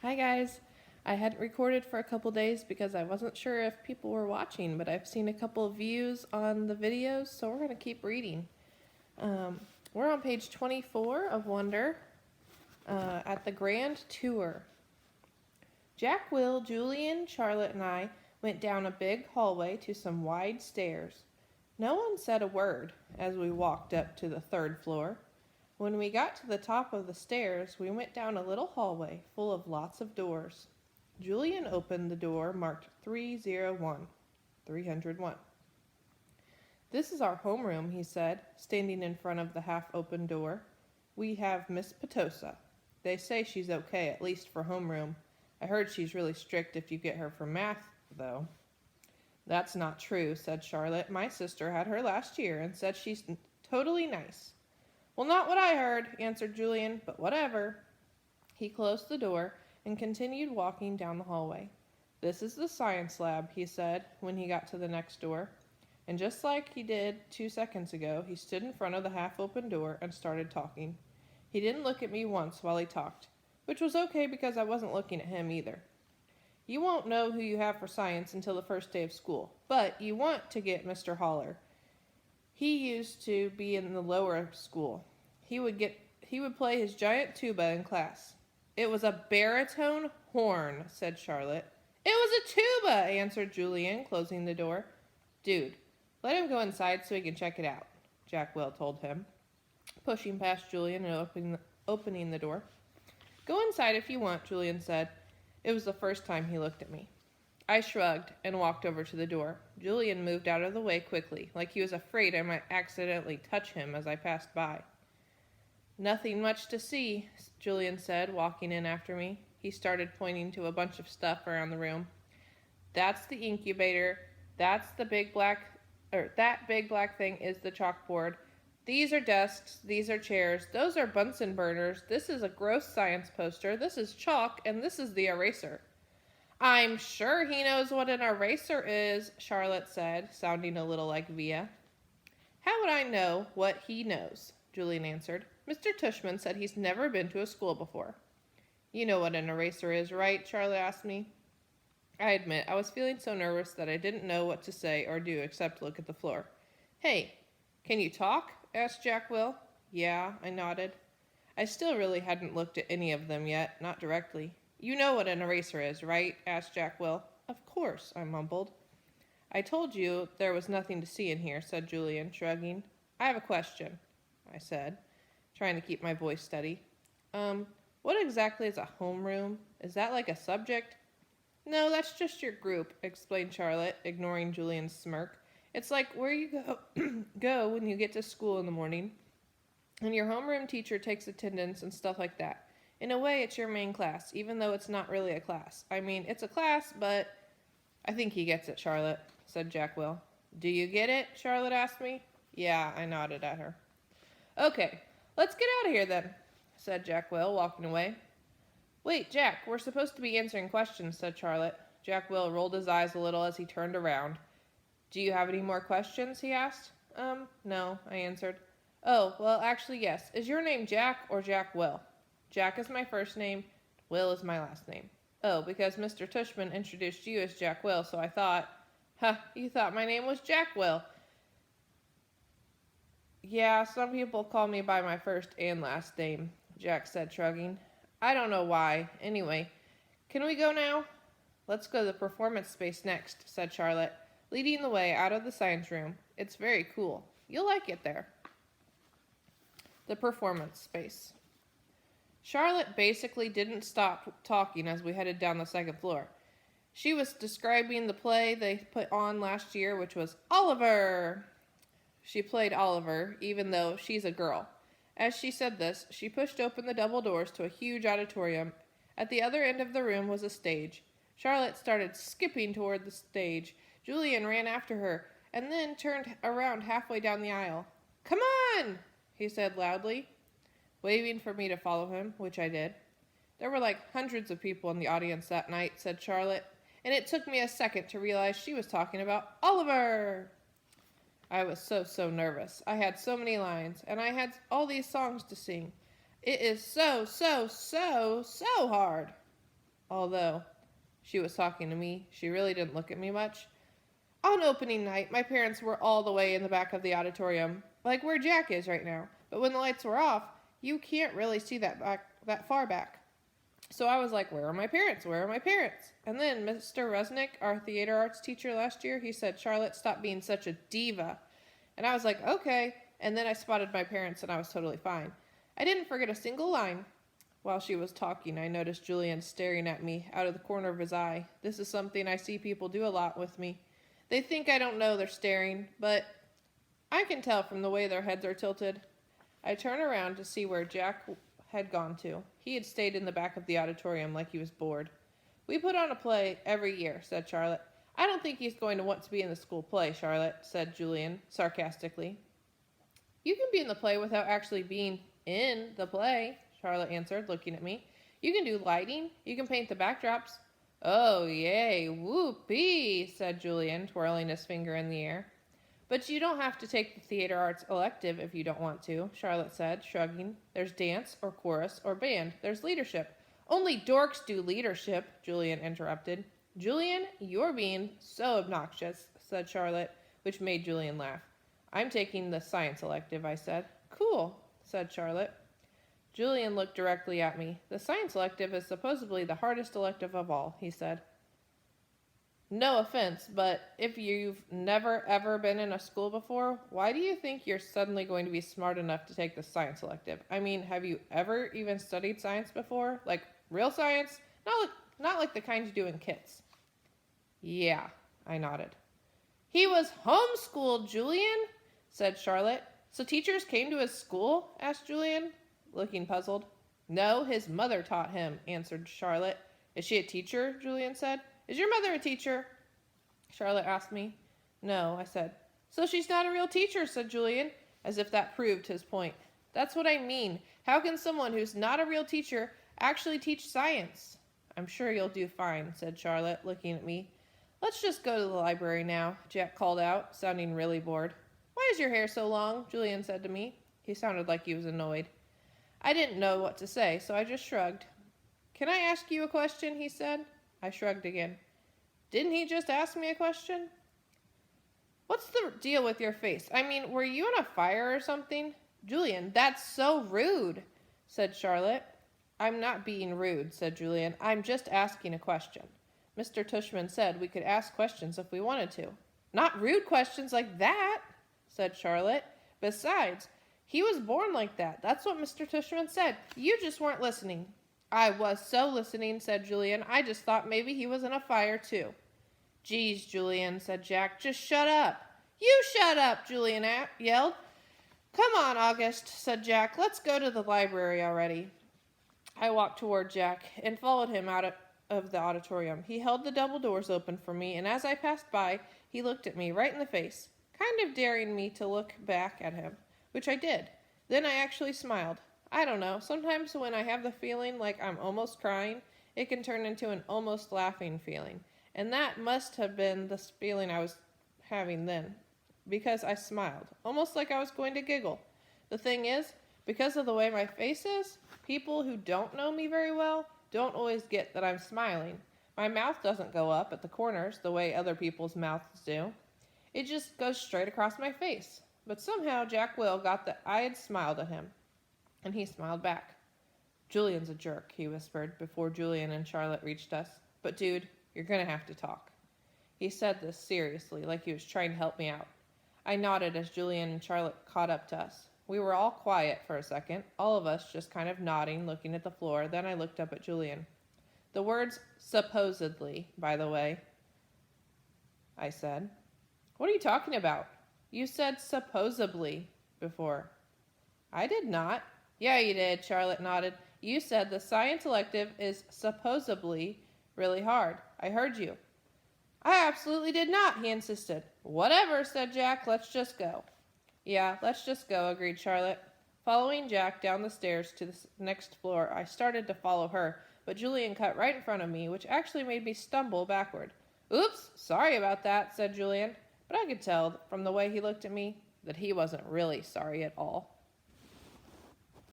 Hi guys. I hadn't recorded for a couple days because I wasn't sure if people were watching, but I've seen a couple of views on the videos, so we're going to keep reading. We're on page 24 of Wonder at the Grand Tour. Jack, Will, Julian, Charlotte, and I went down a big hallway to some wide stairs. No one said a word as we walked up to the third floor. When we got to the top of the stairs, we went down a little hallway full of lots of doors. Julian opened the door marked 301. 301. This is our homeroom, he said, standing in front of the half-open door. We have Miss Petosa. They say she's okay, at least for homeroom. I heard she's really strict if you get her for math, though. That's not true, said Charlotte. My sister had her last year and said she's totally nice. Well, not what I heard, answered Julian, but whatever. He closed the door and continued walking down the hallway. This is the science lab, he said when he got to the next door. And just like he did 2 seconds ago, he stood in front of the half-open door and started talking. He didn't look at me once while he talked, which was okay because I wasn't looking at him either. You won't know who you have for science until the first day of school, but you want to get Mr. Holler. He used to be in the lower school. He would play his giant tuba in class. It was a baritone horn, said Charlotte. It was a tuba, answered Julian, closing the door. Dude, let him go inside so he can check it out, Jack Will told him, pushing past Julian and opening the door. Go inside if you want, Julian said. It was the first time he looked at me. I shrugged and walked over to the door. Julian moved out of the way quickly, like he was afraid I might accidentally touch him as I passed by. Nothing much to see, Julian said, walking in after me. He started pointing to a bunch of stuff around the room. That's the incubator. That big black thing is the chalkboard. These are desks. These are chairs. Those are Bunsen burners. This is a gross science poster. This is chalk, and this is the eraser. I'm sure he knows what an eraser is, Charlotte said, sounding a little like Via. How would I know what he knows? Julian answered. Mr. Tushman said he's never been to a school before. You know what an eraser is, right? Charlotte asked me. I admit, I was feeling so nervous that I didn't know what to say or do except look at the floor. Hey, can you talk? Asked Jack Will. Yeah, I nodded. I still really hadn't looked at any of them yet, not directly. You know what an eraser is, right? Asked Jack Will. Of course, I mumbled. I told you there was nothing to see in here, said Julian, shrugging. I have a question, I said, trying to keep my voice steady. What exactly is a homeroom? Is that like a subject? No, that's just your group, explained Charlotte, ignoring Julian's smirk. It's like where you go when you get to school in the morning, and your homeroom teacher takes attendance and stuff like that. In a way, it's your main class, even though it's not really a class. I mean, it's a class, but I think he gets it, Charlotte, said Jack Will. Do you get it? Charlotte asked me. Yeah, I nodded at her. Okay, let's get out of here then, said Jack Will, walking away. Wait, Jack, we're supposed to be answering questions, said Charlotte. Jack Will rolled his eyes a little as he turned around. Do you have any more questions? He asked. No, I answered. Oh, well, actually, yes. Is your name Jack or Jack Will? Jack is my first name. Will is my last name. Oh, because Mr. Tushman introduced you as Jack Will, so I thought, you thought my name was Jack Will. Yeah, some people call me by my first and last name, Jack said, shrugging. I don't know why. Anyway, can we go now? Let's go to the performance space next, said Charlotte, leading the way out of the science room. It's very cool. You'll like it there. The performance space. Charlotte basically didn't stop talking as we headed down the second floor. She was describing the play they put on last year, which was Oliver. She played Oliver, even though she's a girl. As she said this, she pushed open the double doors to a huge auditorium. At the other end of the room was a stage. Charlotte started skipping toward the stage. Julian ran after her, and then turned around halfway down the aisle. Come on, he said loudly, waving for me to follow him, which I did. There were like hundreds of people in the audience that night, said Charlotte, and it took me a second to realize she was talking about Oliver. I was so nervous. I had so many lines, and I had all these songs to sing. It is so hard. Although she was talking to me, she really didn't look at me much. On opening night, my parents were all the way in the back of the auditorium, like where Jack is right now. But when the lights were off, you can't really see that far back. So I was like, where are my parents? Where are my parents? And then Mr. Resnick, our theater arts teacher last year, he said, Charlotte, stop being such a diva. And I was like, okay. And then I spotted my parents and I was totally fine. I didn't forget a single line. While she was talking, I noticed Julian staring at me out of the corner of his eye. This is something I see people do a lot with me. They think I don't know they're staring, but I can tell from the way their heads are tilted. I turn around to see where Jack had gone to. He had stayed in the back of the auditorium like he was bored. We put on a play every year, said Charlotte. I don't think he's going to want to be in the school play, Charlotte, said Julian sarcastically. You can be in the play without actually being in the play, Charlotte answered, looking at me. You can do lighting. You can paint the backdrops. Oh, yay, whoopee, said Julian, twirling his finger in the air. But you don't have to take the theater arts elective if you don't want to, Charlotte said, shrugging. There's dance or chorus or band. There's leadership. Only dorks do leadership, Julian interrupted. Julian, you're being so obnoxious, said Charlotte, which made Julian laugh. I'm taking the science elective, I said. Cool, said Charlotte. Julian looked directly at me. The science elective is supposedly the hardest elective of all, he said. No offense, but if you've never ever been in a school before, why do you think you're suddenly going to be smart enough to take the science elective? I mean, have you ever even studied science before? Like real science? Not like the kind you do in kits. Yeah, I nodded. He was homeschooled, Julian, said Charlotte. So teachers came to his school? Asked Julian, looking puzzled. No, his mother taught him, answered Charlotte. Is she a teacher? Julian said. Is your mother a teacher? Charlotte asked me. No, I said. So she's not a real teacher, said Julian, as if that proved his point. That's what I mean. How can someone who's not a real teacher actually teach science? I'm sure you'll do fine, said Charlotte, looking at me. Let's just go to the library now, Jack called out, sounding really bored. Why is your hair so long? Julian said to me. He sounded like he was annoyed. I didn't know what to say, so I just shrugged. Can I ask you a question? He said. I shrugged again. Didn't he just ask me a question? What's the deal with your face? I mean, were you in a fire or something? Julian, that's so rude, said Charlotte. I'm not being rude, said Julian. I'm just asking a question. Mr. Tushman said we could ask questions if we wanted to. Not rude questions like that, said Charlotte. Besides, he was born like that. That's what Mr. Tushman said. You just weren't listening. I was so listening, said Julian. I just thought maybe he was in a fire, too. Geez, Julian, said Jack. Just shut up. You shut up, Julian yelled. Come on, August, said Jack. Let's go to the library already. I walked toward Jack and followed him out of the auditorium. He held the double doors open for me, and as I passed by, he looked at me right in the face, kind of daring me to look back at him, which I did. Then I actually smiled. I don't know, sometimes when I have the feeling like I'm almost crying, it can turn into an almost laughing feeling. And that must have been the feeling I was having then, because I smiled, almost like I was going to giggle. The thing is, because of the way my face is, people who don't know me very well don't always get that I'm smiling. My mouth doesn't go up at the corners the way other people's mouths do. It just goes straight across my face. But somehow Jack Will got that I had smiled at him. And he smiled back. Julian's a jerk, he whispered before Julian and Charlotte reached us. But dude, you're going to have to talk. He said this seriously, like he was trying to help me out. I nodded as Julian and Charlotte caught up to us. We were all quiet for a second, all of us just kind of nodding, looking at the floor. Then I looked up at Julian. The words supposedly, by the way, I said. What are you talking about? You said supposedly before. I did not. Yeah, you did, Charlotte nodded. You said the science elective is supposedly really hard. I heard you. I absolutely did not, he insisted. Whatever, said Jack. Let's just go. Yeah, let's just go, agreed Charlotte. Following Jack down the stairs to the next floor, I started to follow her, but Julian cut right in front of me, which actually made me stumble backward. Oops, sorry about that, said Julian, but I could tell from the way he looked at me that he wasn't really sorry at all.